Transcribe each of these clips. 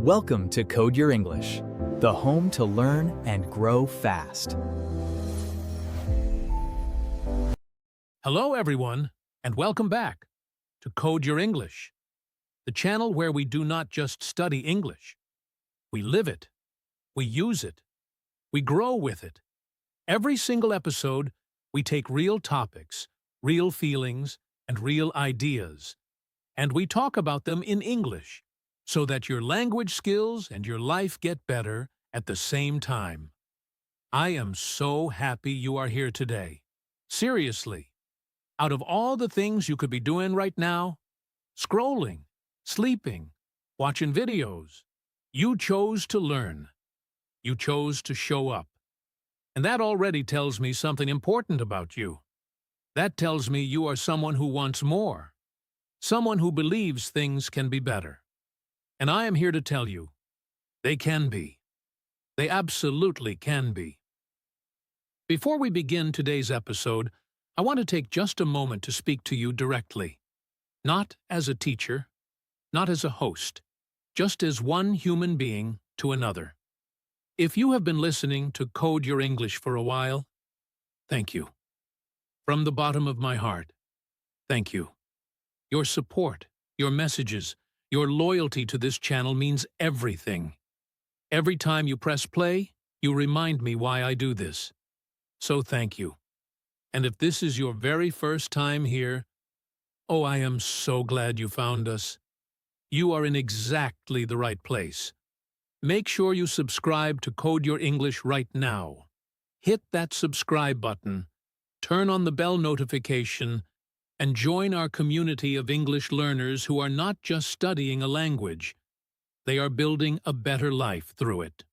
Welcome to Code Your English, the home to learn and grow fast. Hello, everyone, and welcome back to Code Your English, the channel where we do not just study English. We live it, we use it, we grow with it. Every single episode, we take real topics, real feelings, and real ideas, and we talk about them in English so that your language skills and your life get better at the same time. I am so happy you are here today. Seriously. Out of all the things you could be doing right now, scrolling, sleeping, watching videos, you chose to learn. You chose to show up. And that already tells me something important about you. That tells me you are someone who wants more, someone who believes things can be better. And I am here to tell you, they can be. They absolutely can be. Before we begin today's episode, I want to take just a moment to speak to you directly. Not as a teacher, not as a host, just as one human being to another. If you have been listening to Code Your English for a while, thank you. From the bottom of my heart, thank you. Your support, your messages, your loyalty to this channel means everything. Every time you press play, you remind me why I do this. So thank you. And if this is your very first time here, oh, I am so glad you found us. You are in exactly the right place. Make sure you subscribe to Code Your English right now. Hit that subscribe button, turn on the bell notification, and join our community of English learners who are not just studying a language. They are building a better life through it.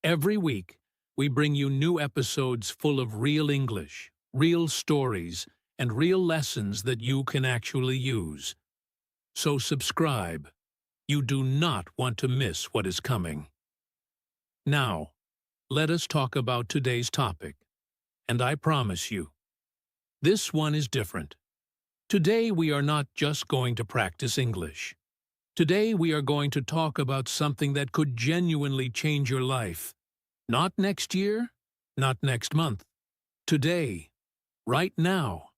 Every week, we bring you new episodes full of real English, real stories, and real lessons that you can actually use. So subscribe. You do not want to miss what is coming. Now, let us talk about today's topic. And I promise you, this one is different. Today we are not just going to practice English. Today we are going to talk about something that could genuinely change your life. Not next year, not next month. Today, right now.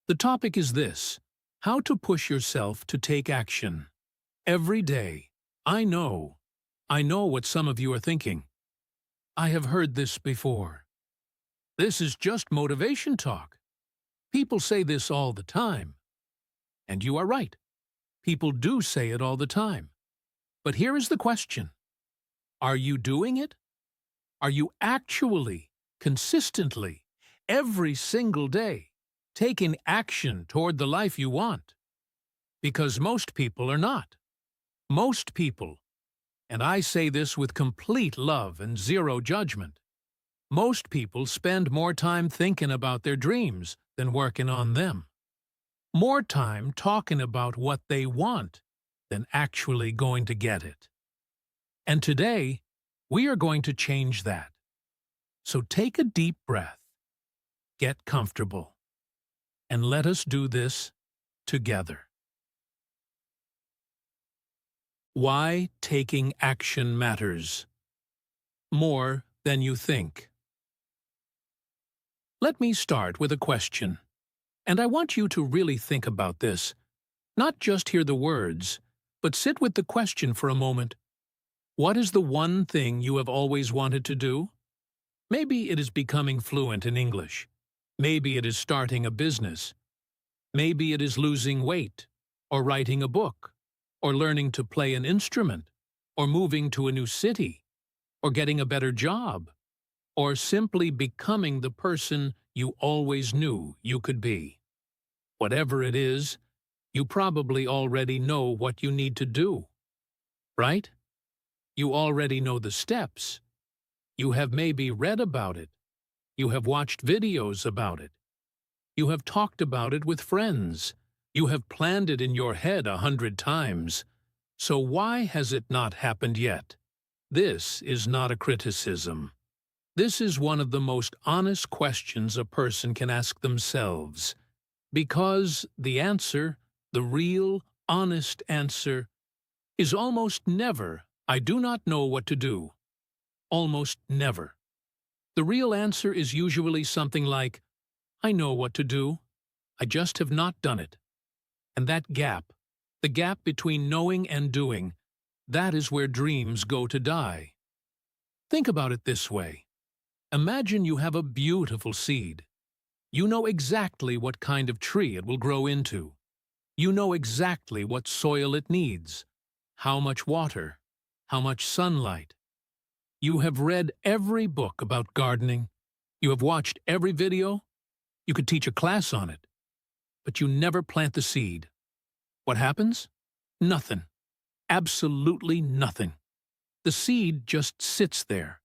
The topic is this: how to push yourself to take action. Every day, I know what some of you are thinking. I have heard this before. This is just motivation talk. People say this all the time. And you are right. People do say it all the time. But here is the question. Are you doing it? Are you actually, consistently, every single day, taking action toward the life you want? Because most people are not. Most people, and I say this with complete love and zero judgment, most people spend more time thinking about their dreams than working on them. More time talking about what they want than actually going to get it. And today, we are going to change that. So take a deep breath, get comfortable, and let us do this together. Why taking action matters more than you think. Let me start with a question, and I want you to really think about this. Not just hear the words, but sit with the question for a moment. What is the one thing you have always wanted to do? Maybe it is becoming fluent in English. Maybe it is starting a business. Maybe it is losing weight, or writing a book, or learning to play an instrument, or moving to a new city, or getting a better job, or simply becoming the person you always knew you could be. Whatever it is, you probably already know what you need to do, right? You already know the steps. You have maybe read about it. You have watched videos about it. You have talked about it with friends. You have planned it in your head 100 times. So why has it not happened yet? This is not a criticism. This is one of the most honest questions a person can ask themselves, because the answer, the real, honest answer, is almost never I do not know what to do. Almost never. The real answer is usually something like, I know what to do. I just have not done it. And that gap, the gap between knowing and doing, that is where dreams go to die. Think about it this way. Imagine you have a beautiful seed. You know exactly what kind of tree it will grow into. You know exactly what soil it needs, how much water, how much sunlight. You have read every book about gardening. You have watched every video. You could teach a class on it. But you never plant the seed. What happens? Nothing. Absolutely nothing. The seed just sits there.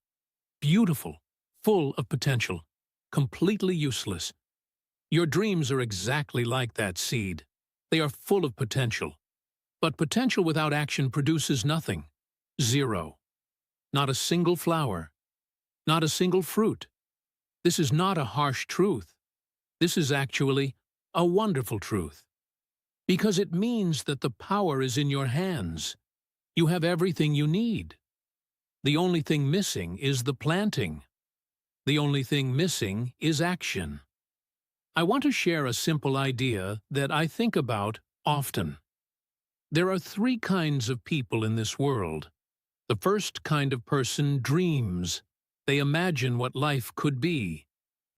Beautiful, full of potential, completely useless. Your dreams are exactly like that seed. They are full of potential. But potential without action produces nothing. Zero. Not a single flower. Not a single fruit. This is not a harsh truth. This is actually a wonderful truth. Because it means that the power is in your hands. You have everything you need. The only thing missing is the planting. The only thing missing is action. I want to share a simple idea that I think about often. There are three kinds of people in this world. The first kind of person dreams. They imagine what life could be.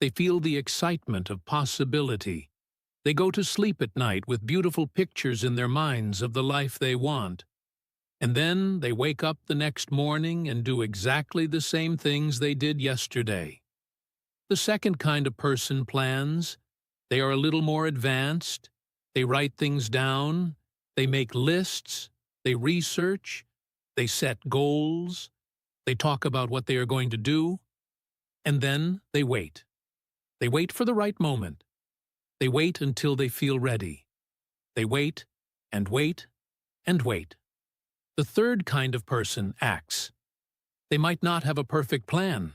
They feel the excitement of possibility. They go to sleep at night with beautiful pictures in their minds of the life they want. And then they wake up the next morning and do exactly the same things they did yesterday. The second kind of person plans. They are a little more advanced. They write things down. They make lists. They research. They set goals. They talk about what they are going to do. And then they wait. They wait for the right moment. They wait until they feel ready. They wait and wait and wait. The third kind of person acts. They might not have a perfect plan.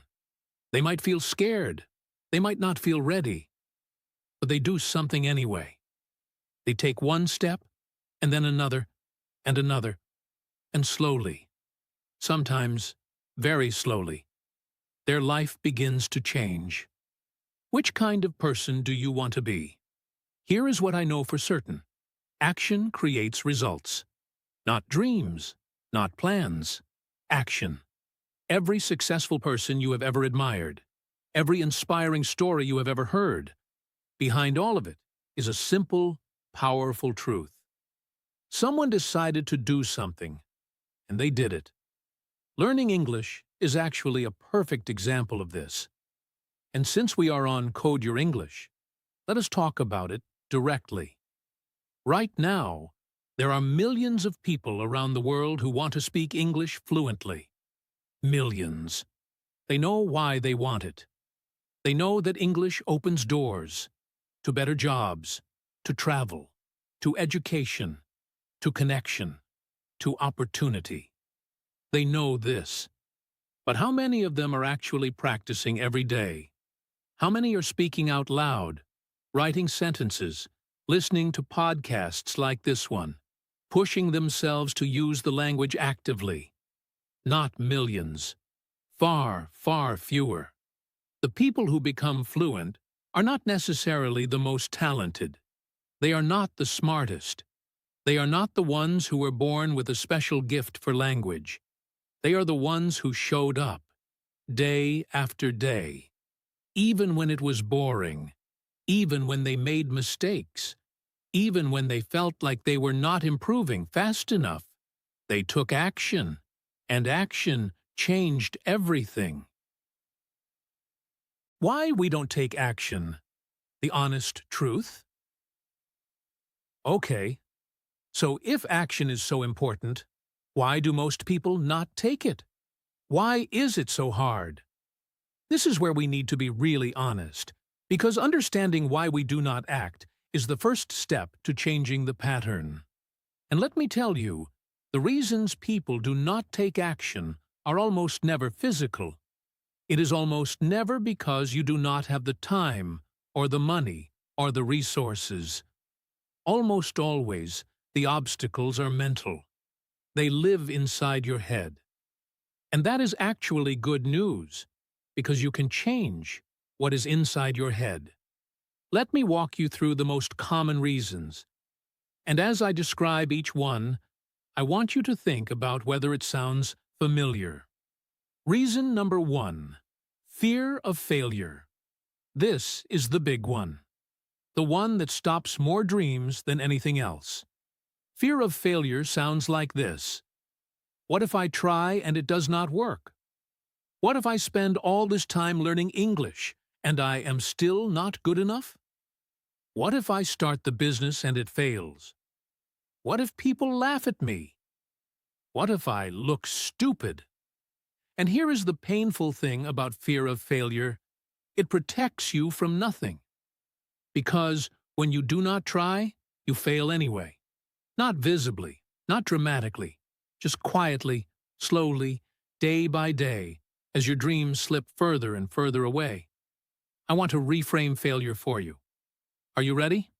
They might feel scared. They might not feel ready. But they do something anyway. They take one step, and then another, and another, and slowly, sometimes very slowly, their life begins to change. Which kind of person do you want to be? Here is what I know for certain. Action creates results. Not dreams, not plans. Action. Every successful person you have ever admired, every inspiring story you have ever heard, behind all of it is a simple, powerful truth. Someone decided to do something, and they did it. Learning English is actually a perfect example of this. And since we are on Code Your English, let us talk about it directly. Right now, there are millions of people around the world who want to speak English fluently. Millions. They know why they want it. They know that English opens doors to better jobs, to travel, to education, to connection, to opportunity. They know this. But how many of them are actually practicing every day? How many are speaking out loud, writing sentences, listening to podcasts like this one, pushing themselves to use the language actively? Not millions. Far, far fewer. The people who become fluent are not necessarily the most talented. They are not the smartest. They are not the ones who were born with a special gift for language. They are the ones who showed up, day after day, even when it was boring, even when they made mistakes, even when they felt like they were not improving fast enough. They took action, and action changed everything. Why we don't take action? The honest truth? Okay, so if action is so important, why do most people not take it? Why is it so hard? This is where we need to be really honest, because understanding why we do not act is the first step to changing the pattern. And let me tell you, the reasons people do not take action are almost never physical. It is almost never because you do not have the time, or the money, or the resources. Almost always, the obstacles are mental. They live inside your head. And that is actually good news, because you can change what is inside your head. Let me walk you through the most common reasons. And as I describe each one, I want you to think about whether it sounds familiar. Reason number 1. Fear of failure. This is the big one. The one that stops more dreams than anything else. Fear of failure sounds like this. What if I try and it does not work? What if I spend all this time learning English and I am still not good enough? What if I start the business and it fails? What if people laugh at me? What if I look stupid? And here is the painful thing about fear of failure. It protects you from nothing. Because when you do not try, you fail anyway. Not visibly, not dramatically, just quietly, slowly, day by day, as your dreams slip further and further away. I want to reframe failure for you. Are you ready?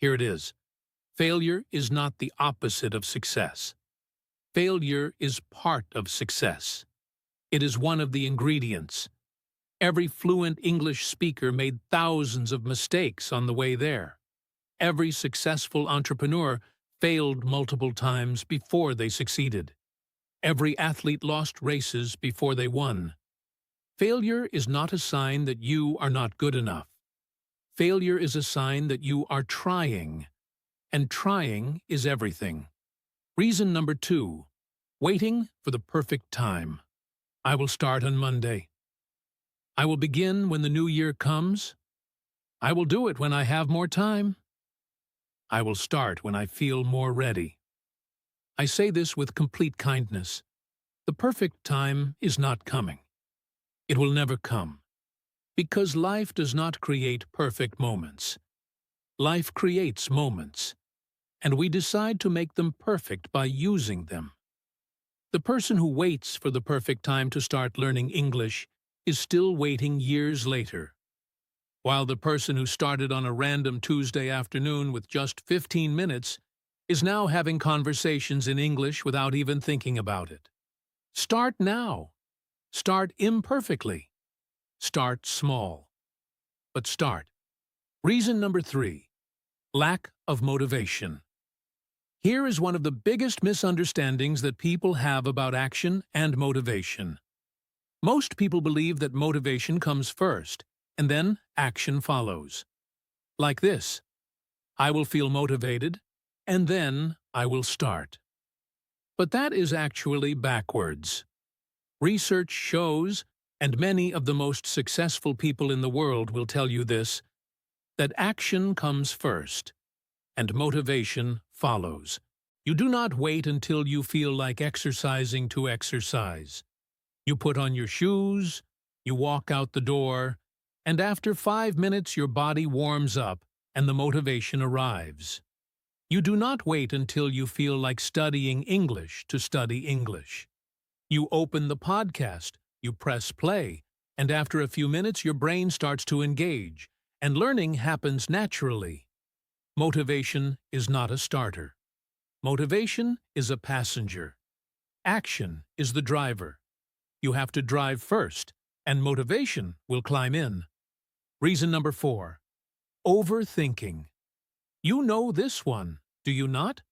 Here it is. Failure is not the opposite of success. Failure is part of success. It is one of the ingredients. Every fluent English speaker made thousands of mistakes on the way there. Every successful entrepreneur failed multiple times before they succeeded. Every athlete lost races before they won. Failure is not a sign that you are not good enough. Failure is a sign that you are trying, and trying is everything. Reason number 2, waiting for the perfect time. I will start on Monday. I will begin when the new year comes. I will do it when I have more time. I will start when I feel more ready. I say this with complete kindness. The perfect time is not coming. It will never come. Because life does not create perfect moments. Life creates moments, and we decide to make them perfect by using them. The person who waits for the perfect time to start learning English is still waiting years later, while the person who started on a random Tuesday afternoon with just 15 minutes is now having conversations in English without even thinking about it. Start now. Start imperfectly. Start small. But start. Reason number 3, lack of motivation. Here is one of the biggest misunderstandings that people have about action and motivation. Most people believe that motivation comes first, and then action follows. Like this: I will feel motivated, and then I will start. But that is actually backwards. Research shows, and many of the most successful people in the world will tell you this, that action comes first, and motivation follows. You do not wait until you feel like exercising to exercise. You put on your shoes, you walk out the door, and after 5 minutes your body warms up and the motivation arrives. You do not wait until you feel like studying English to study English. You open the podcast, you press play, and after a few minutes your brain starts to engage, and learning happens naturally. Motivation is not a starter. Motivation is a passenger. Action is the driver. You have to drive first, and motivation will climb in. Reason number 4, overthinking. You know this one, do you not?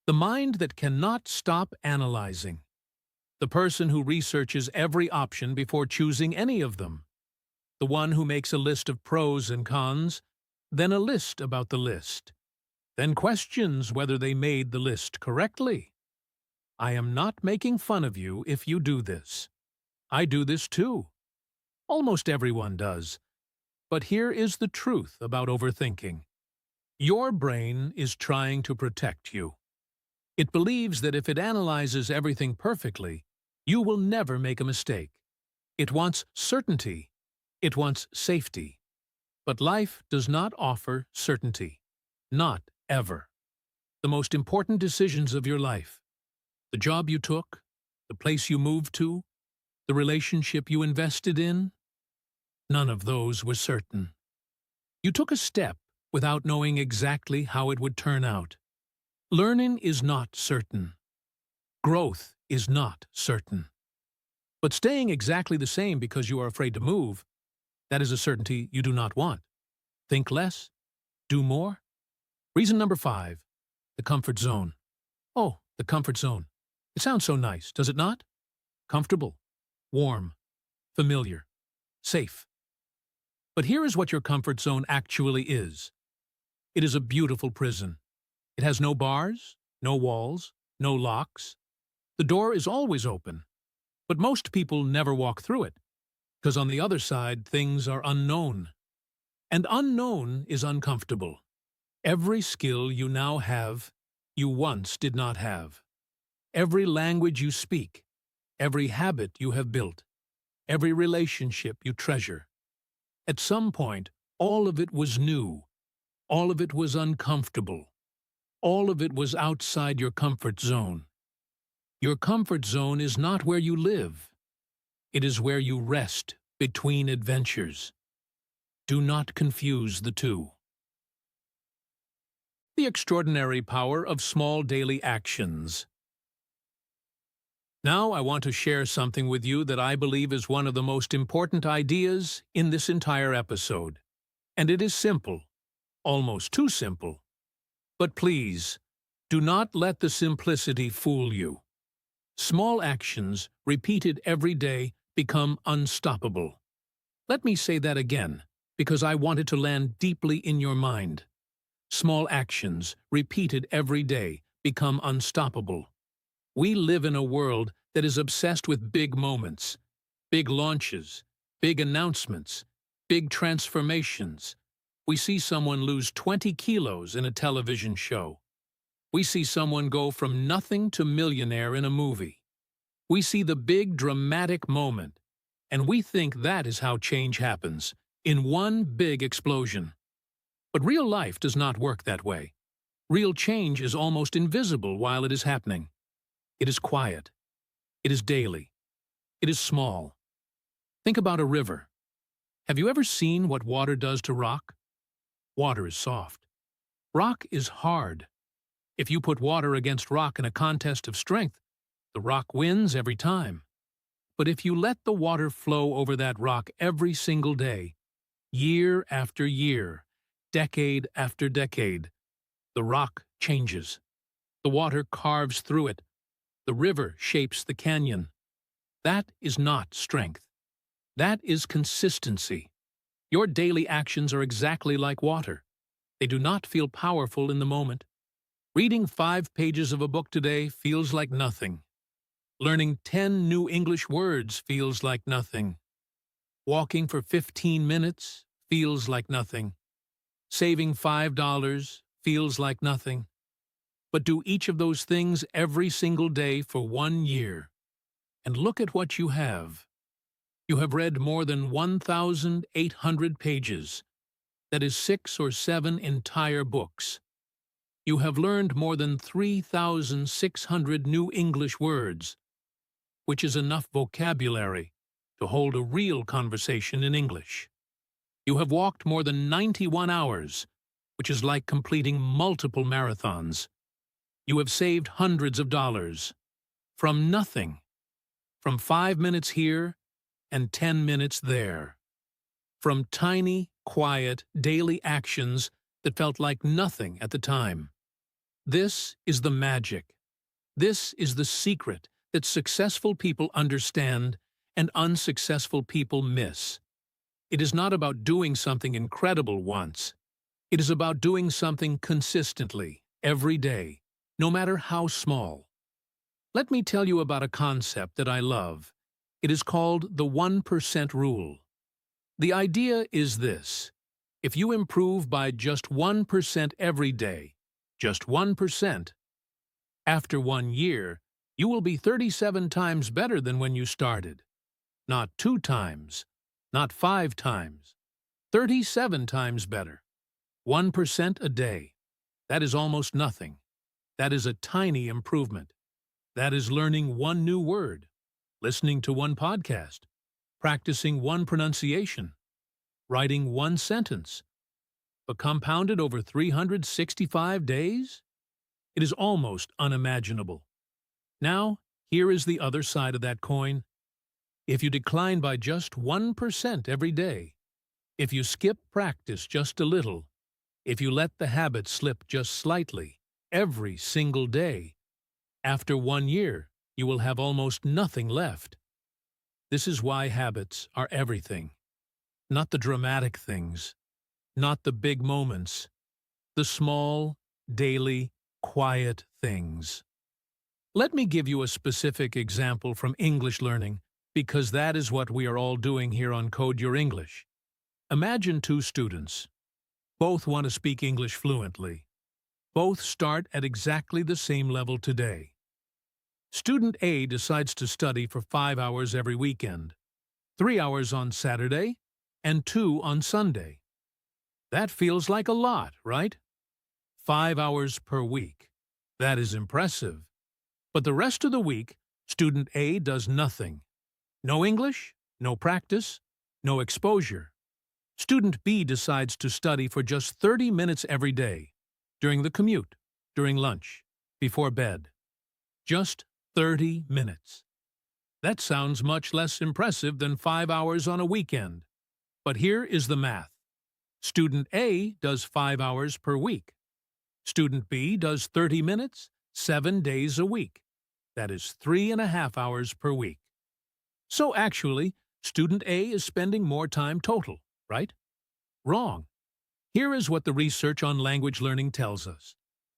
The mind that cannot stop analyzing. The person who researches every option before choosing any of them. The one who makes a list of pros and cons, then a list about the list, then questions whether they made the list correctly. I am not making fun of you if you do this. I do this too. Almost everyone does. But here is the truth about overthinking. Your brain is trying to protect you. It believes that if it analyzes everything perfectly, you will never make a mistake. It wants certainty. It wants safety. But life does not offer certainty. Not ever. The most important decisions of your life, the job you took, the place you moved to, the relationship you invested in, none of those were certain. You took a step without knowing exactly how it would turn out. Learning is not certain. Growth is not certain. But staying exactly the same because you are afraid to move, that is a certainty you do not want. Think less, do more. Reason number 5, the comfort zone. Oh, the comfort zone. It sounds so nice, does it not? Comfortable, warm, familiar, safe. But here is what your comfort zone actually is. It is a beautiful prison. It has no bars, no walls, no locks. The door is always open. But most people never walk through it, because on the other side, things are unknown. And unknown is uncomfortable. Every skill you now have, you once did not have. Every language you speak, every habit you have built, every relationship you treasure. At some point, all of it was new. All of it was uncomfortable. All of it was outside your comfort zone. Your comfort zone is not where you live. It is where you rest between adventures. Do not confuse the two. The extraordinary power of small daily actions. Now I want to share something with you that I believe is one of the most important ideas in this entire episode. And it is simple, almost too simple. But please, do not let the simplicity fool you. Small actions, repeated every day, become unstoppable. Let me say that again, because I want it to land deeply in your mind. Small actions, repeated every day, become unstoppable. We live in a world that is obsessed with big moments, big launches, big announcements, big transformations. We see someone lose 20 kilos in a television show. We see someone go from nothing to millionaire in a movie. We see the big dramatic moment, and we think that is how change happens, in one big explosion. But real life does not work that way. Real change is almost invisible while it is happening. It is quiet. It is daily. It is small. Think about a river. Have you ever seen what water does to rock? Water is soft. Rock is hard. If you put water against rock in a contest of strength, the rock wins every time. But if you let the water flow over that rock every single day, year after year, decade after decade, the rock changes. The water carves through it. The river shapes the canyon. That is not strength. That is consistency. Your daily actions are exactly like water. They do not feel powerful in the moment. Reading 5 pages of a book today feels like nothing. Learning 10 new English words feels like nothing. Walking for 15 minutes feels like nothing. Saving $5 feels like nothing. But do each of those things every single day for 1 year. And look at what you have. You have read more than 1,800 pages. That is 6 or 7 entire books. You have learned more than 3,600 new English words, which is enough vocabulary to hold a real conversation in English. You have walked more than 91 hours, which is like completing multiple marathons. You have saved hundreds of dollars. From nothing. From 5 minutes here and 10 minutes there. From tiny, quiet, daily actions that felt like nothing at the time. This is the magic. This is the secret that successful people understand and unsuccessful people miss. It is not about doing something incredible once. It is about doing something consistently, every day, no matter how small. Let me tell you about a concept that I love. It is called the 1% rule. The idea is this: if you improve by just 1% every day, just 1%, after 1 year, you will be 37 times better than when you started. Not 2 times, not 5 times, 37 times better. 1% a day. That is almost nothing. That is a tiny improvement. That is learning 1 new word, listening to 1 podcast, practicing 1 pronunciation, writing 1 sentence. But compounded over 365 days? It is almost unimaginable. Now, here is the other side of that coin. If you decline by just 1% every day, if you skip practice just a little, if you let the habit slip just slightly, every single day, after 1 year, you will have almost nothing left. This is why habits are everything. Not the dramatic things, not the big moments, the small, daily, quiet things. Let me give you a specific example from English learning, because that is what we are all doing here on Code Your English. Imagine two students. Both want to speak English fluently. Both start at exactly the same level today. Student A decides to study for 5 hours every weekend, 3 hours on Saturday, and 2 on Sunday. That feels like a lot, right? 5 hours per week. That is impressive. But the rest of the week, student A does nothing. No English, no practice, no exposure. Student B decides to study for just 30 minutes every day, during the commute, during lunch, before bed. Just 30 minutes. That sounds much less impressive than 5 hours on a weekend. But here is the math. Student A does 5 hours per week. Student B does 30 minutes, 7 days a week. That is 3.5 hours per week. So actually, student A is spending more time total, right? Wrong. Here is what the research on language learning tells us.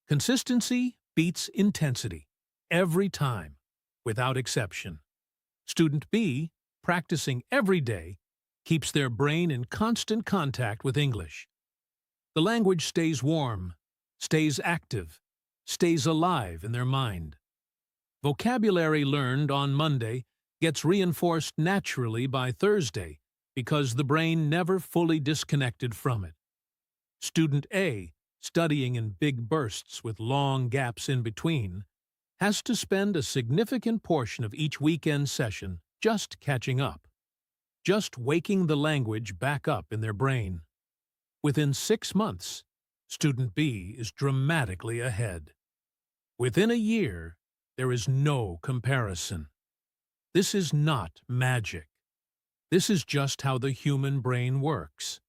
Consistency beats intensity, every time, without exception. Student B, practicing every day, keeps their brain in constant contact with English. The language stays warm, stays active, stays alive in their mind. Vocabulary learned on Monday gets reinforced naturally by Thursday because the brain never fully disconnected from it. Student A, studying in big bursts with long gaps in between, has to spend a significant portion of each weekend session just catching up, just waking the language back up in their brain. Within 6 months, student B is dramatically ahead. Within a year, there is no comparison. This is not magic. This is just how the human brain works.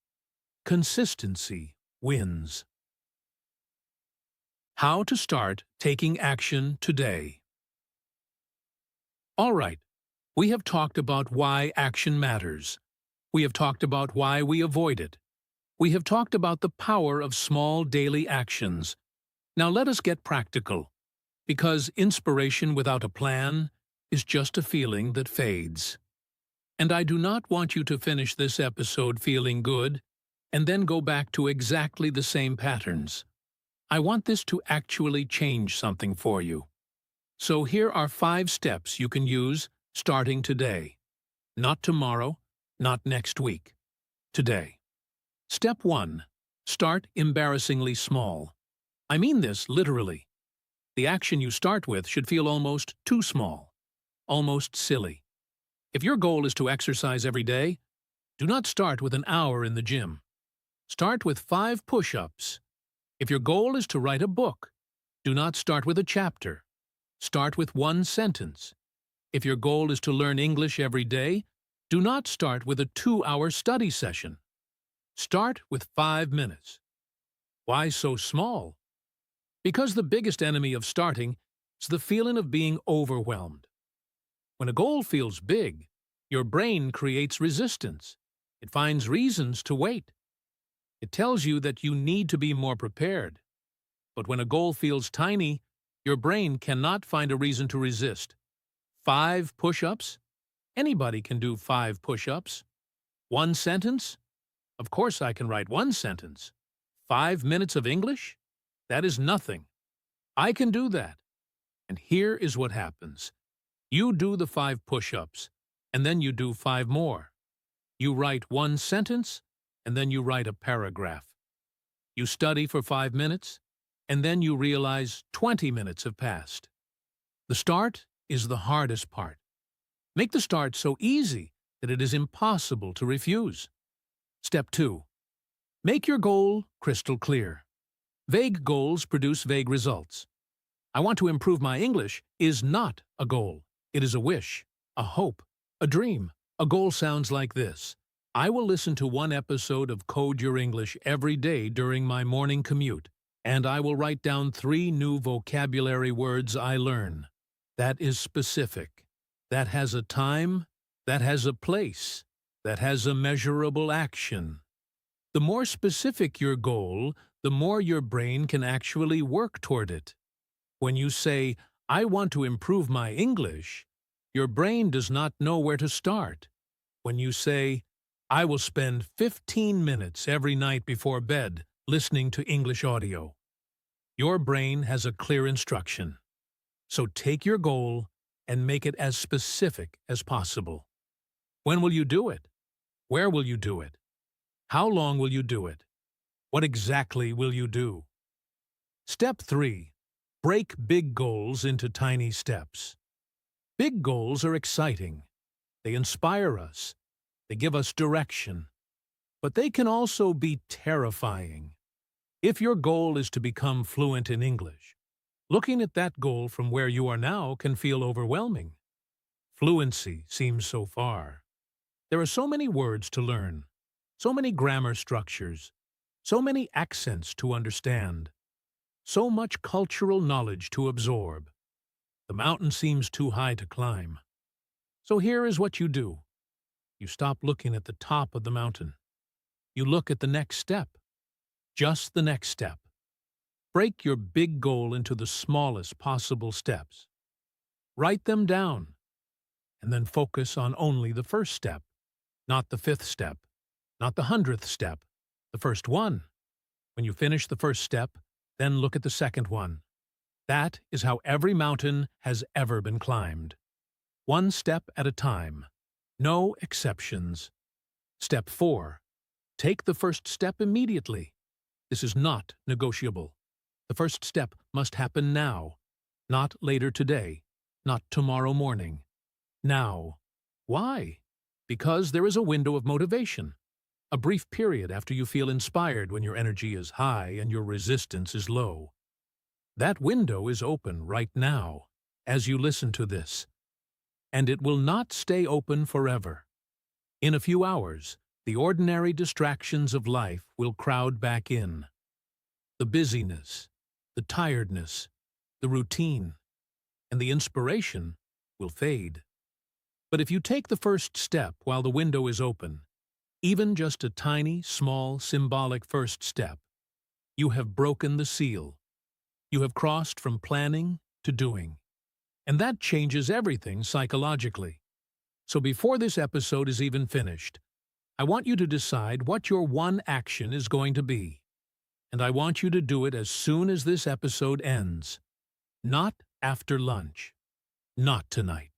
Consistency wins. How to start taking action today. All right, we have talked about why action matters. We have talked about why we avoid it. We have talked about the power of small daily actions. Now let us get practical, because inspiration without a plan is just a feeling that fades. And I do not want you to finish this episode feeling good and then go back to exactly the same patterns. I want this to actually change something for you. So here are 5 steps you can use starting today. Not tomorrow, not next week. Today. Step 1. Start embarrassingly small. I mean this literally. The action you start with should feel almost too small, almost silly. If your goal is to exercise every day, do not start with an hour in the gym. Start with 5 push-ups. If your goal is to write a book, do not start with a chapter. Start with 1 sentence. If your goal is to learn English every day, do not start with a 2-hour study session. Start with 5 minutes. Why so small? Because the biggest enemy of starting is the feeling of being overwhelmed. When a goal feels big, your brain creates resistance. It finds reasons to wait. It tells you that you need to be more prepared. But when a goal feels tiny, your brain cannot find a reason to resist. 5 push-ups? Anybody can do 5 push-ups. 1 sentence? Of course I can write 1 sentence. 5 minutes of English? That is nothing. I can do that. And here is what happens. You do the 5 push-ups, and then you do 5 more. You write 1 sentence, and then you write a paragraph. You study for 5 minutes, and then you realize 20 minutes have passed. The start is the hardest part. Make the start so easy that it is impossible to refuse. Step 2. Make your goal crystal clear. Vague goals produce vague results. I want to improve my English is not a goal. It is a wish, a hope, A dream, a goal sounds like this. I will listen to one episode of Code Your English every day during my morning commute, and I will write down 3 new vocabulary words I learn. That is specific. That has a time. That has a place. That has a measurable action. The more specific your goal, the more your brain can actually work toward it. When you say, I want to improve my English, your brain does not know where to start. When you say, I will spend 15 minutes every night before bed listening to English audio, your brain has a clear instruction. So take your goal and make it as specific as possible. When will you do it? Where will you do it? How long will you do it? What exactly will you do? Step 3. Break big goals into tiny steps. Big goals are exciting. They inspire us. They give us direction. But they can also be terrifying. If your goal is to become fluent in English, looking at that goal from where you are now can feel overwhelming. Fluency seems so far. There are so many words to learn, so many grammar structures, so many accents to understand, so much cultural knowledge to absorb. The mountain seems too high to climb. So here is what you do. You stop looking at the top of the mountain. You look at the next step, just the next step. Break your big goal into the smallest possible steps. Write them down, and then focus on only the first step, not the 5th step, not the 100th step, the first one. When you finish the first step, then look at the second one. That is how every mountain has ever been climbed. One step at a time. No exceptions. Step 4. Take the first step immediately. This is not negotiable. The first step must happen now, not later today, not tomorrow morning. Now. Why? Because there is a window of motivation. A brief period after you feel inspired when your energy is high and your resistance is low. That window is open right now, as you listen to this. And it will not stay open forever. In a few hours, the ordinary distractions of life will crowd back in. The busyness, the tiredness, the routine, and the inspiration will fade. But if you take the first step while the window is open, even just a tiny, small, symbolic first step, you have broken the seal. You have crossed from planning to doing. And that changes everything psychologically. So before this episode is even finished, I want you to decide what your one action is going to be. And I want you to do it as soon as this episode ends. Not after lunch. Not tonight.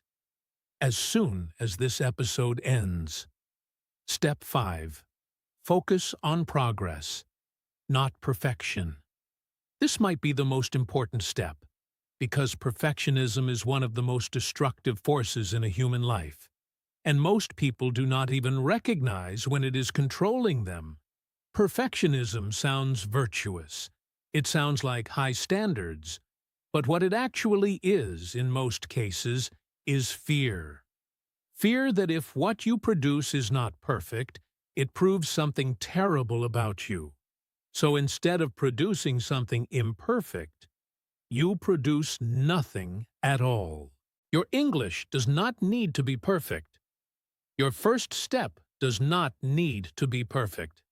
As soon as this episode ends. Step 5. Focus on progress, not perfection. This might be the most important step, because perfectionism is one of the most destructive forces in a human life, and most people do not even recognize when it is controlling them. Perfectionism sounds virtuous. It sounds like high standards, but what it actually is, in most cases, is fear. Fear that if what you produce is not perfect, it proves something terrible about you. So instead of producing something imperfect, you produce nothing at all. Your English does not need to be perfect. Your first step does not need to be perfect.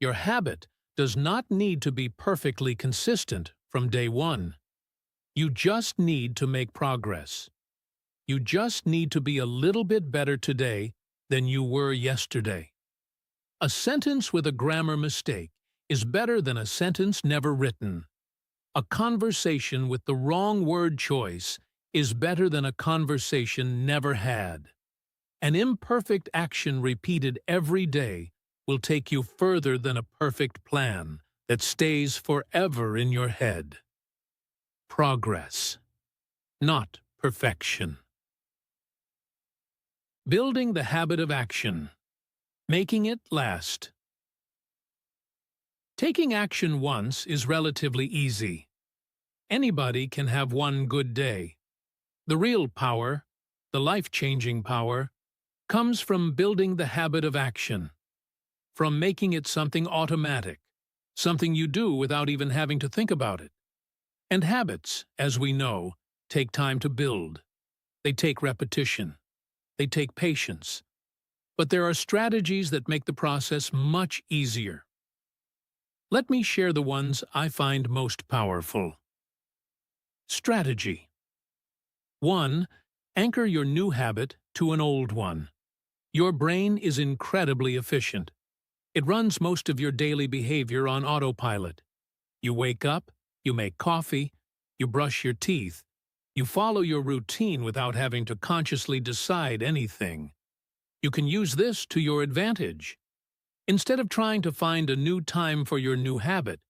Your habit does not need to be perfectly consistent from day one. You just need to make progress. You just need to be a little bit better today than you were yesterday. A sentence with a grammar mistake is better than a sentence never written. A conversation with the wrong word choice is better than a conversation never had. An imperfect action repeated every day will take you further than a perfect plan that stays forever in your head. Progress, not perfection. Building the habit of action. Making it last. Taking action once is relatively easy. Anybody can have one good day. The real power, the life-changing power, comes from building the habit of action, from making it something automatic, something you do without even having to think about it. And habits, as we know, take time to build. They take repetition. They take patience. But there are strategies that make the process much easier. Let me share the ones I find most powerful. Strategy 1. Anchor your new habit to an old one. Your brain is incredibly efficient. It runs most of your daily behavior on autopilot. You wake up, you make coffee, you brush your teeth, you follow your routine without having to consciously decide anything. You can use this to your advantage. Instead of trying to find a new time for your new habit,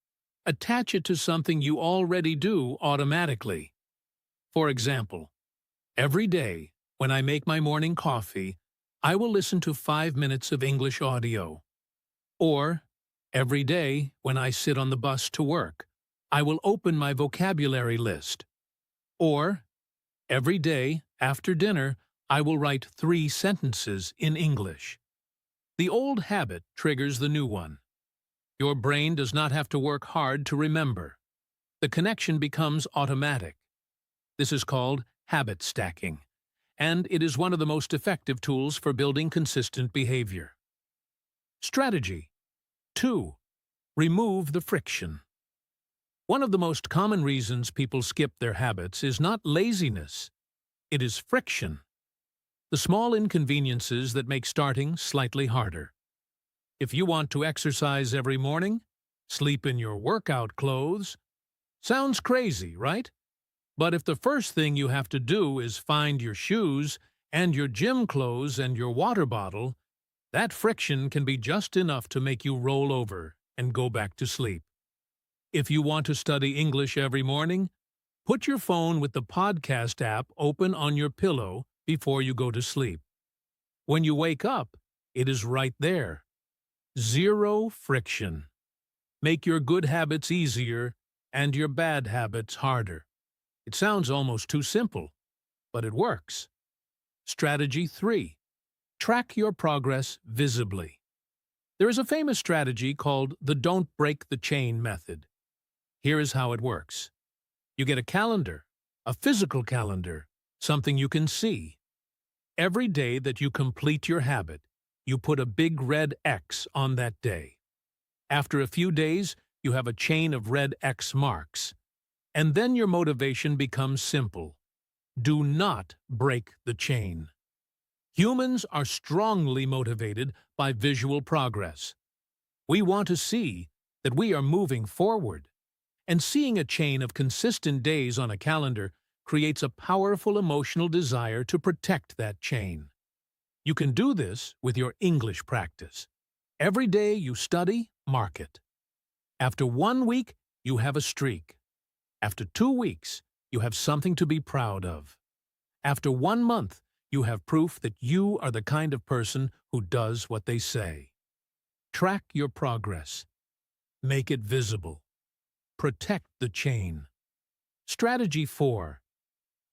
attach it to something you already do automatically. For example, every day when I make my morning coffee, I will listen to 5 minutes of English audio. Or, every day when I sit on the bus to work, I will open my vocabulary list. Or, every day after dinner, I will write 3 sentences in English. The old habit triggers the new one. Your brain does not have to work hard to remember. The connection becomes automatic. This is called habit stacking, and it is one of the most effective tools for building consistent behavior. Strategy 2. Remove the friction. One of the most common reasons people skip their habits is not laziness. It is friction. The small inconveniences that make starting slightly harder. If you want to exercise every morning, sleep in your workout clothes. Sounds crazy, right? But if the first thing you have to do is find your shoes and your gym clothes and your water bottle, that friction can be just enough to make you roll over and go back to sleep. If you want to study English every morning, put your phone with the podcast app open on your pillow before you go to sleep. When you wake up, it is right there. Zero friction. Make your good habits easier and your bad habits harder. It sounds almost too simple, but it works. Strategy 3. Track your progress visibly. There is a famous strategy called the don't break the chain method. Here is how it works. You get a calendar, a physical calendar, something you can see. Every day that you complete your habit, you put a big red X on that day. After a few days, you have a chain of red X marks. And then your motivation becomes simple. Do not break the chain. Humans are strongly motivated by visual progress. We want to see that we are moving forward. And seeing a chain of consistent days on a calendar creates a powerful emotional desire to protect that chain. You can do this with your English practice. Every day you study, mark it. After 1 week, you have a streak. After 2 weeks, you have something to be proud of. After 1 month, you have proof that you are the kind of person who does what they say. Track your progress. Make it visible. Protect the chain. Strategy 4.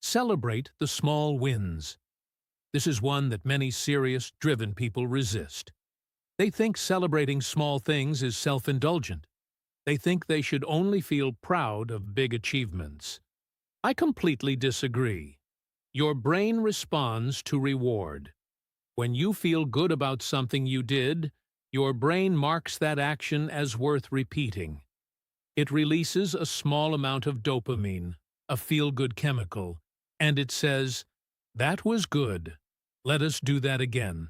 Celebrate the small wins. This is one that many serious, driven people resist. They think celebrating small things is self-indulgent. They think they should only feel proud of big achievements. I completely disagree. Your brain responds to reward. When you feel good about something you did, your brain marks that action as worth repeating. It releases a small amount of dopamine, a feel-good chemical, and it says, "That was good. Let us do that again."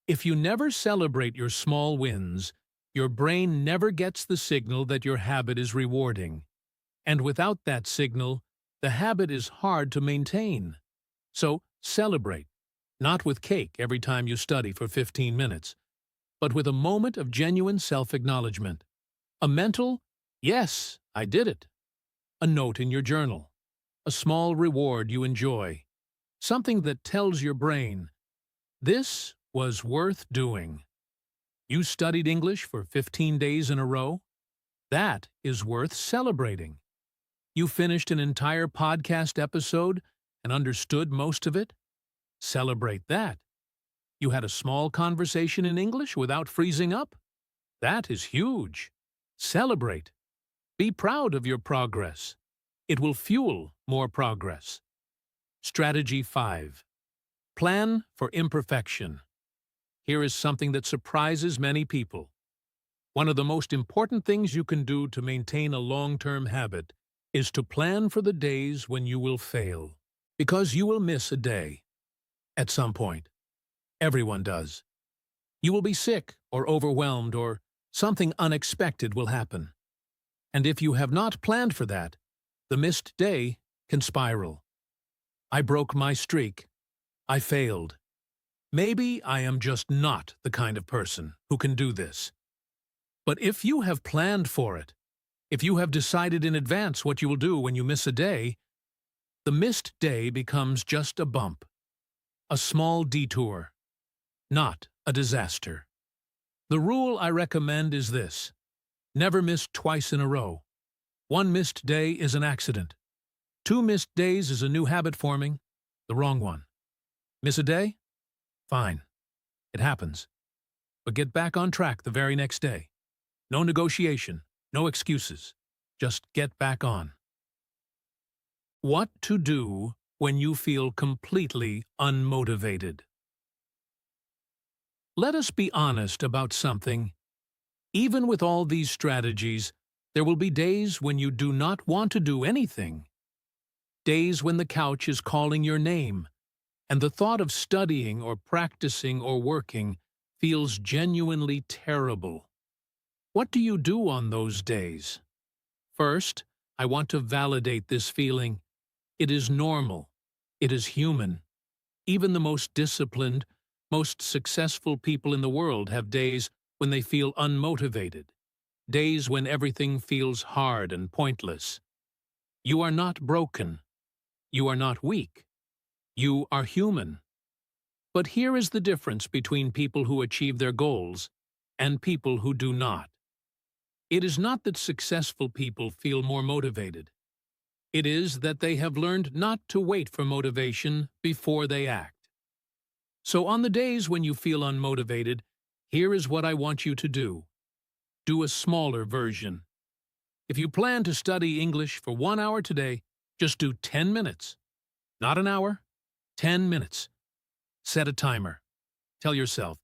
If you never celebrate your small wins, your brain never gets the signal that your habit is rewarding. And without that signal, the habit is hard to maintain. So, celebrate, not with cake every time you study for 15 minutes, but with a moment of genuine self-acknowledgement. A mental, "Yes, I did it." A note in your journal. A small reward you enjoy. Something that tells your brain, "This was worth doing." You studied English for 15 days in a row? That is worth celebrating. You finished an entire podcast episode and understood most of it? Celebrate that. You had a small conversation in English without freezing up? That is huge. Celebrate. Be proud of your progress. It will fuel more progress. Strategy 5. Plan for imperfection. Here is something that surprises many people. One of the most important things you can do to maintain a long-term habit is to plan for the days when you will fail. Because you will miss a day. At some point. Everyone does. You will be sick or overwhelmed or something unexpected will happen. And if you have not planned for that, the missed day can spiral. I broke my streak. I failed. Maybe I am just not the kind of person who can do this. But if you have planned for it, if you have decided in advance what you will do when you miss a day, the missed day becomes just a bump, a small detour, not a disaster. The rule I recommend is this: never miss twice in a row. One missed day is an accident. 2 missed days is a new habit forming, the wrong one. Miss a day? Fine. It happens. But get back on track the very next day. No negotiation, no excuses. Just get back on. What to do when you feel completely unmotivated? Let us be honest about something. Even with all these strategies, there will be days when you do not want to do anything. Days when the couch is calling your name, and the thought of studying or practicing or working feels genuinely terrible. What do you do on those days? First, I want to validate this feeling. It is normal. It is human. Even the most disciplined, most successful people in the world have days when they feel unmotivated, days when everything feels hard and pointless. You are not broken. You are not weak. You are human. But here is the difference between people who achieve their goals and people who do not. It is not that successful people feel more motivated. It is that they have learned not to wait for motivation before they act. So on the days when you feel unmotivated, here is what I want you to do. Do a smaller version. If you plan to study English for 1 hour today, just do 10 minutes. Not an hour, 10 minutes. Set a timer. Tell yourself,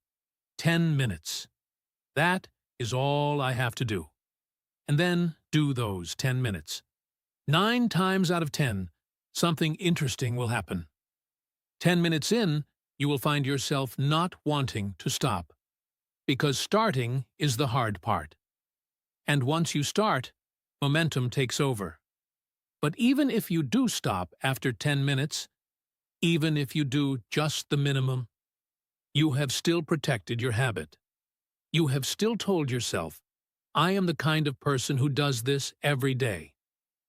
10 minutes. That is all I have to do. And then do those 10 minutes. 9 times out of 10, something interesting will happen. 10 minutes in, you will find yourself not wanting to stop. Because starting is the hard part. And once you start, momentum takes over. But even if you do stop after 10 minutes, even if you do just the minimum, you have still protected your habit. You have still told yourself, I am the kind of person who does this every day.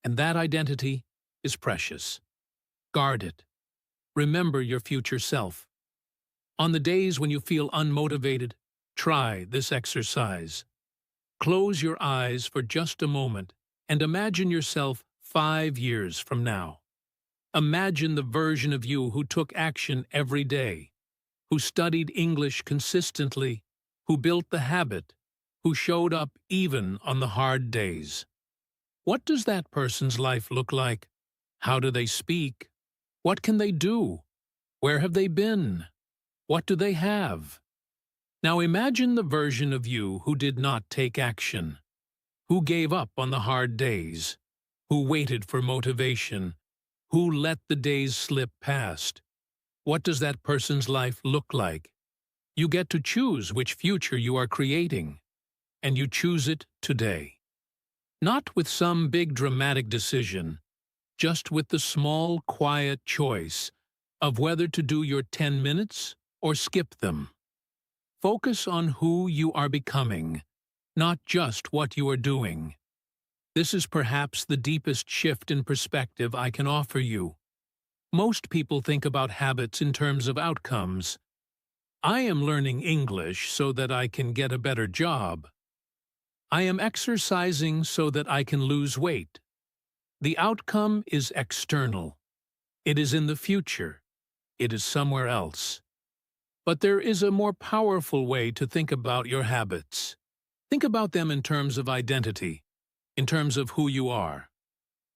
And that identity is precious. Guard it. Remember your future self. On the days when you feel unmotivated, try this exercise. Close your eyes for just a moment and imagine yourself 5 years from now. Imagine the version of you who took action every day, who studied English consistently, who built the habit, who showed up even on the hard days. What does that person's life look like? How do they speak? What can they do? Where have they been? What do they have? Now imagine the version of you who did not take action, who gave up on the hard days, who waited for motivation, who let the days slip past. What does that person's life look like? You get to choose which future you are creating, and you choose it today. Not with some big dramatic decision, just with the small, quiet choice of whether to do your 10 minutes or skip them. Focus on who you are becoming, not just what you are doing. This is perhaps the deepest shift in perspective I can offer you. Most people think about habits in terms of outcomes. I am learning English so that I can get a better job. I am exercising so that I can lose weight. The outcome is external. It is in the future. It is somewhere else. But there is a more powerful way to think about your habits. Think about them in terms of identity, in terms of who you are.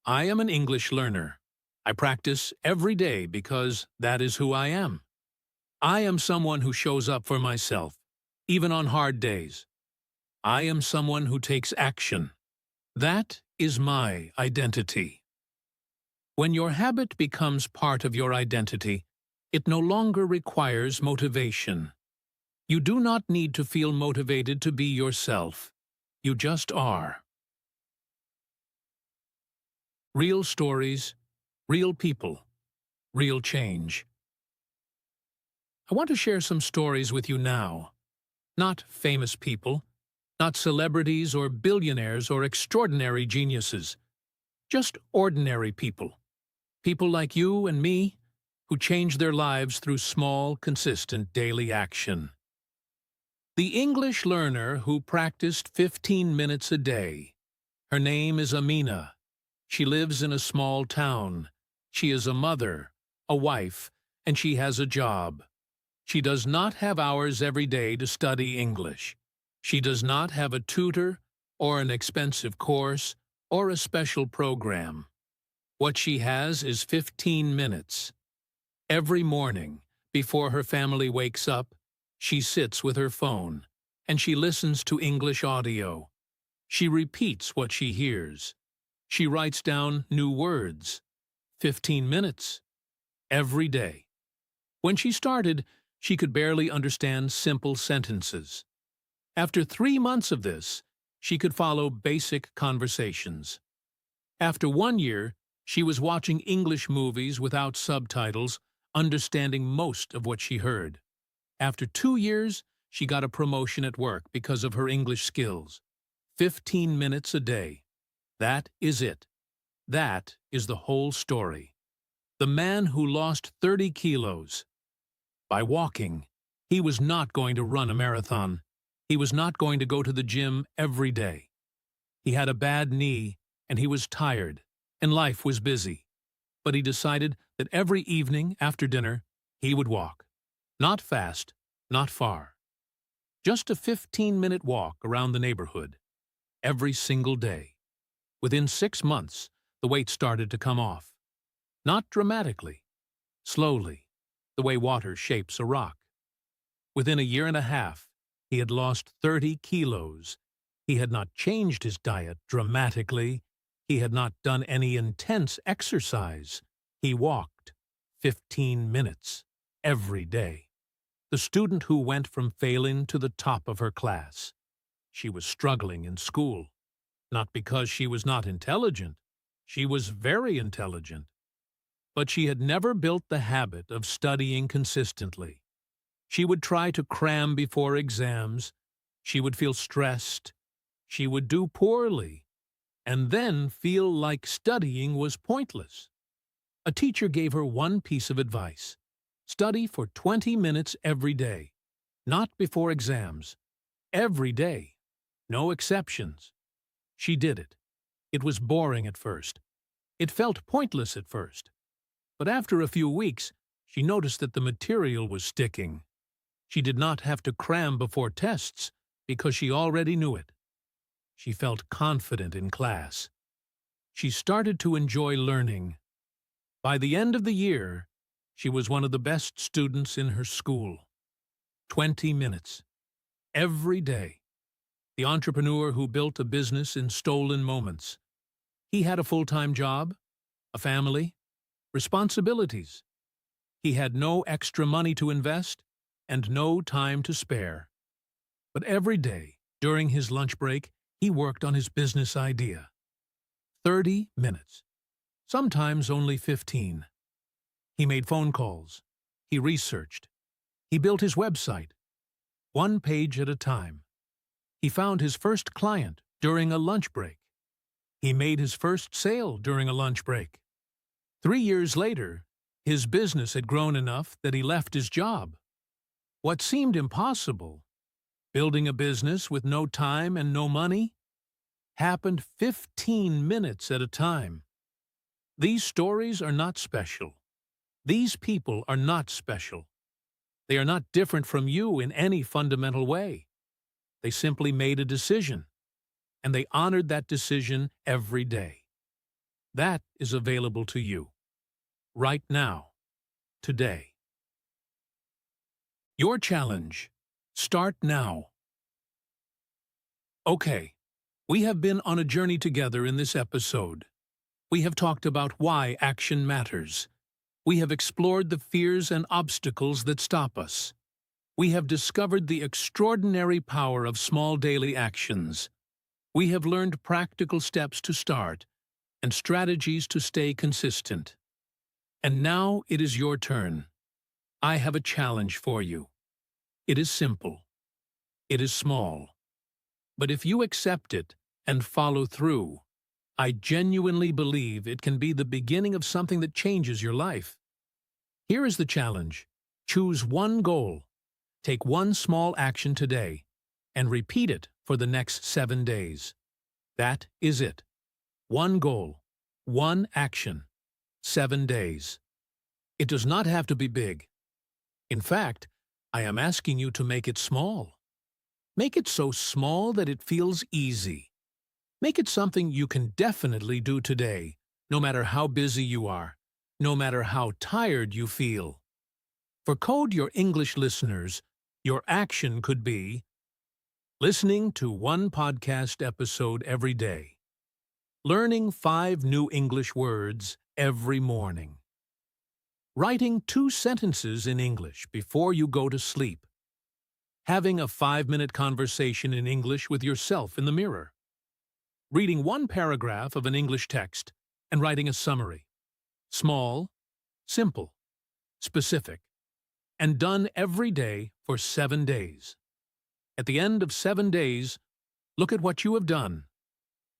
I am an English learner. I practice every day because that is who I am. I am someone who shows up for myself, even on hard days. I am someone who takes action. That is my identity. When your habit becomes part of your identity, it no longer requires motivation. You do not need to feel motivated to be yourself. You just are. Real stories, real people, real change. I want to share some stories with you now. Not famous people, not celebrities or billionaires or extraordinary geniuses. Just ordinary people. People like you and me, who change their lives through small, consistent daily action. The English learner who practiced 15 minutes a day. Her name is Amina. She lives in a small town. She is a mother, a wife, and she has a job. She does not have hours every day to study English. She does not have a tutor, or an expensive course, or a special program. What she has is 15 minutes. Every morning, before her family wakes up, she sits with her phone, and she listens to English audio. She repeats what she hears. She writes down new words. 15 minutes. Every day. When she started, she could barely understand simple sentences. After 3 months of this, she could follow basic conversations. After 1 year, she was watching English movies without subtitles, understanding most of what she heard. After 2 years, she got a promotion at work because of her English skills. 15 minutes a day. That is it. That is the whole story. The man who lost 30 kilos. By walking. He was not going to run a marathon. He was not going to go to the gym every day. He had a bad knee, and he was tired, and life was busy. But he decided that every evening after dinner, he would walk. Not fast, not far. Just a 15-minute walk around the neighborhood. Every single day. Within 6 months, the weight started to come off. Not dramatically. Slowly, the way water shapes a rock. Within a year and a half, he had lost 30 kilos. He had not changed his diet dramatically. He had not done any intense exercise. He walked 15 minutes every day. The student who went from failing to the top of her class. She was struggling in school. Not because she was not intelligent. She was very intelligent. But she had never built the habit of studying consistently. She would try to cram before exams. She would feel stressed. She would do poorly. And then feel like studying was pointless. A teacher gave her one piece of advice. Study for 20 minutes every day. Not before exams. Every day. No exceptions. She did it. It was boring at first. It felt pointless at first. But after a few weeks, she noticed that the material was sticking. She did not have to cram before tests because she already knew it. She felt confident in class. She started to enjoy learning. By the end of the year, she was one of the best students in her school. 20 minutes. Every day. The entrepreneur who built a business in stolen moments. He had a full-time job, a family, responsibilities. He had no extra money to invest and no time to spare. But every day, during his lunch break, he worked on his business idea. 30 minutes. Sometimes only 15. He made phone calls. He researched. He built his website. 1 page at a time. He found his first client during a lunch break. He made his first sale during a lunch break. 3 years later, his business had grown enough that he left his job. What seemed impossible, building a business with no time and no money, happened 15 minutes at a time. These stories are not special. These people are not special. They are not different from you in any fundamental way. They simply made a decision, and they honored that decision every day. That is available to you, right now, today. Your challenge. Start now. Okay, we have been on a journey together in this episode. We have talked about why action matters. We have explored the fears and obstacles that stop us. We have discovered the extraordinary power of small daily actions. We have learned practical steps to start and strategies to stay consistent. And now it is your turn. I have a challenge for you. It is simple. It is small. But if you accept it and follow through, I genuinely believe it can be the beginning of something that changes your life. Here is the challenge. Choose one goal. Take one small action today and repeat it for the next 7 days. That is it. One goal, one action, 7 days. It does not have to be big. In fact, I am asking you to make it small. Make it so small that it feels easy. Make it something you can definitely do today, no matter how busy you are, no matter how tired you feel. For Code Your English listeners, your action could be listening to one podcast episode every day, learning 5 new English words every morning, writing 2 sentences in English before you go to sleep, having a 5-minute conversation in English with yourself in the mirror, reading 1 paragraph of an English text and writing a summary. Small, simple, specific, and done every day for 7 days. At the end of 7 days, look at what you have done.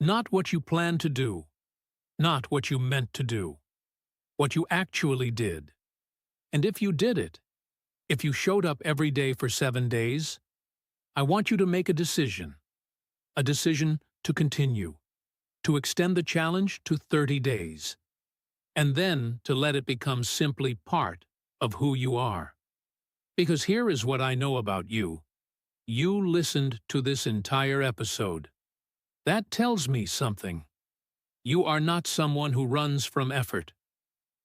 Not what you planned to do, not what you meant to do, what you actually did. And if you did it, if you showed up every day for 7 days, I want you to make a decision to continue, to extend the challenge to 30 days, and then to let it become simply part of who you are. Because here is what I know about you. You listened to this entire episode. That tells me something. You are not someone who runs from effort.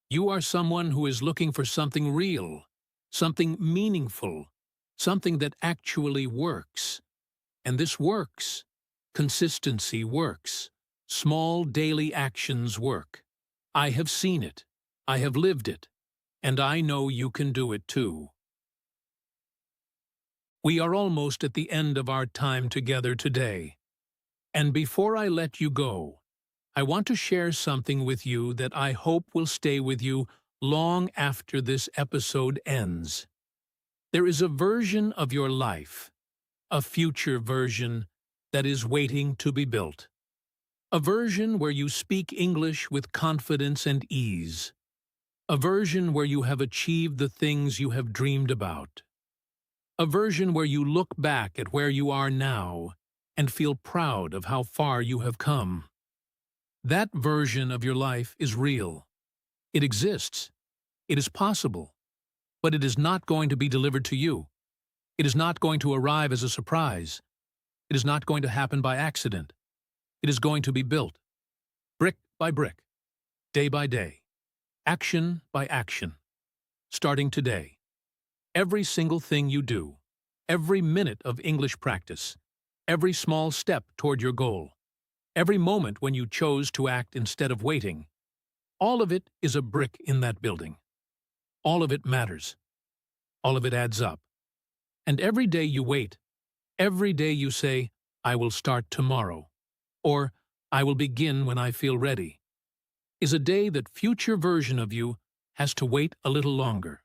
You are someone who is looking for something real, something meaningful, something that actually works. And this works. Consistency works. Small daily actions work. I have seen it. I have lived it. And I know you can do it too. We are almost at the end of our time together today. And before I let you go, I want to share something with you that I hope will stay with you long after this episode ends. There is a version of your life, a future version, that is waiting to be built. A version where you speak English with confidence and ease. A version where you have achieved the things you have dreamed about. A version where you look back at where you are now and feel proud of how far you have come. That version of your life is real. It exists. It is possible. But it is not going to be delivered to you. It is not going to arrive as a surprise. It is not going to happen by accident. It is going to be built, brick by brick, day by day, action by action, starting today. Every single thing you do, every minute of English practice, every small step toward your goal, every moment when you chose to act instead of waiting, all of it is a brick in that building. All of it matters. All of it adds up. And every day you wait, every day you say, I will start tomorrow, or I will begin when I feel ready, is a day that future version of you has to wait a little longer.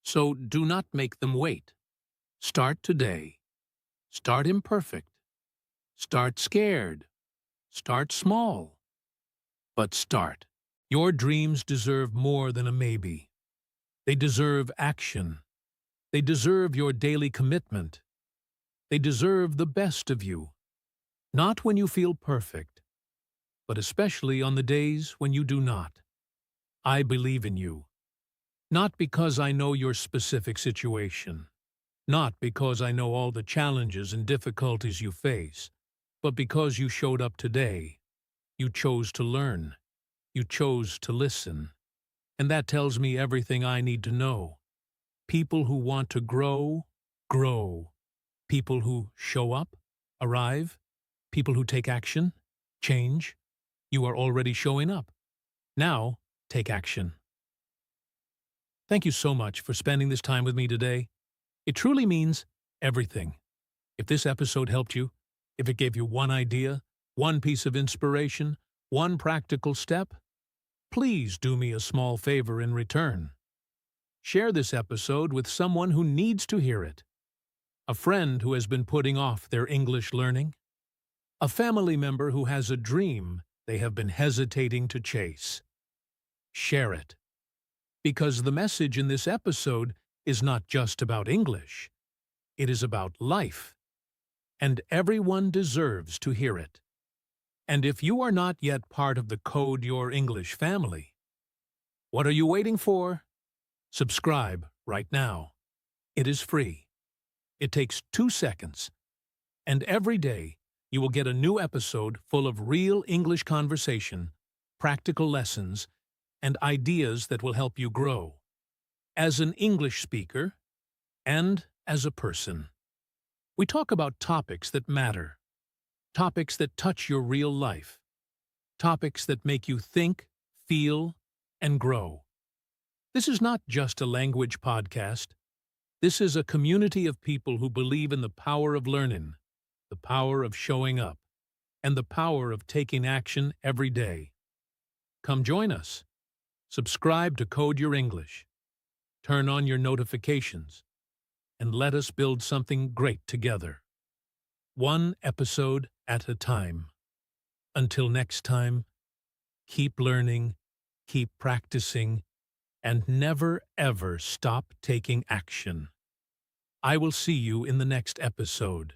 So do not make them wait. Start today. Start imperfect. Start scared. Start small. But start. Your dreams deserve more than a maybe. They deserve action. They deserve your daily commitment. They deserve the best of you. Not when you feel perfect, but especially on the days when you do not. I believe in you. Not because I know your specific situation, not because I know all the challenges and difficulties you face, but because you showed up today. You chose to learn. You chose to listen. And that tells me everything I need to know. People who want to grow, grow. People who show up, arrive. People who take action, change. You are already showing up. Now, take action. Thank you so much for spending this time with me today. It truly means everything. If this episode helped you, if it gave you one idea, one piece of inspiration, one practical step, please do me a small favor in return. Share this episode with someone who needs to hear it. A friend who has been putting off their English learning. A family member who has a dream they have been hesitating to chase. Share it. Because the message in this episode is not just about English. It is about life. And everyone deserves to hear it. And if you are not yet part of the Code Your English family, what are you waiting for? Subscribe right now. It is free. It takes 2 seconds. And every day, you will get a new episode full of real English conversation, practical lessons, and ideas that will help you grow as an English speaker and as a person. We talk about topics that matter, topics that touch your real life, topics that make you think, feel, and grow. This is not just a language podcast. This is a community of people who believe in the power of learning, the power of showing up, and the power of taking action every day. Come join us. Subscribe to Code Your English. Turn on your notifications, and let us build something great together. One episode at a time. Until next time, keep learning, keep practicing, and never ever stop taking action. I will see you in the next episode.